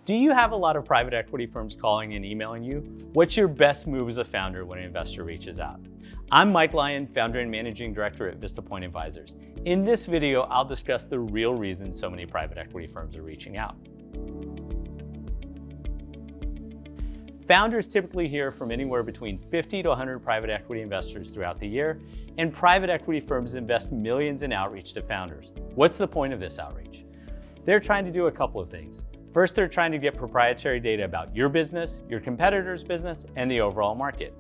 Do you have a lot of private equity firms calling and emailing you? What's your best move as a founder when an investor reaches out? I'm Mike Lyon, founder and managing director at Vista Point Advisors. In this video, I'll discuss the real reason so many private equity firms are reaching out. Founders typically hear from anywhere between 50 to 100 private equity investors throughout the year, and private equity firms invest millions in outreach to founders. What's the point of this outreach? They're trying to do a couple of things. First, they're trying to get proprietary data about your business, your competitor's business, and the overall market.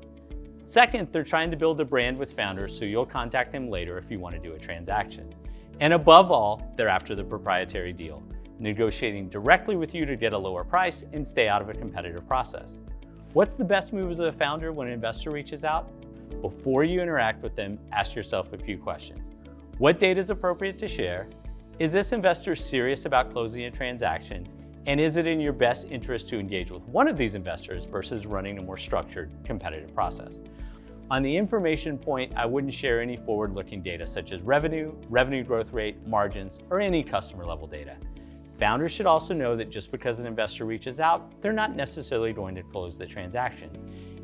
Second, they're trying to build a brand with founders so you'll contact them later if you want to do a transaction. And above all, they're after the proprietary deal, negotiating directly with you to get a lower price and stay out of a competitive process. What's the best move as a founder when an investor reaches out? Before you interact with them, ask yourself a few questions. What data is appropriate to share? Is this investor serious about closing a transaction? And is it in your best interest to engage with one of these investors versus running a more structured, competitive process? On the information point, I wouldn't share any forward-looking data such as revenue growth rate, margins, or any customer level data. Founders should also know that just because an investor reaches out, they're not necessarily going to close the transaction.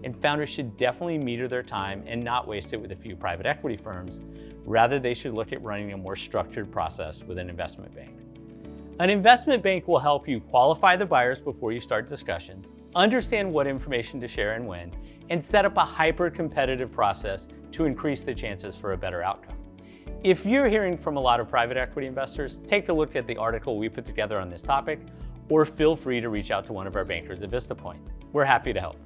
And founders should definitely meter their time and not waste it with a few private equity firms. Rather, they should look at running a more structured process with an investment bank. An investment bank will help you qualify the buyers before you start discussions, understand what information to share and when, and set up a hyper-competitive process to increase the chances for a better outcome. If you're hearing from a lot of private equity investors, take a look at the article we put together on this topic, or feel free to reach out to one of our bankers at Vista Point. We're happy to help.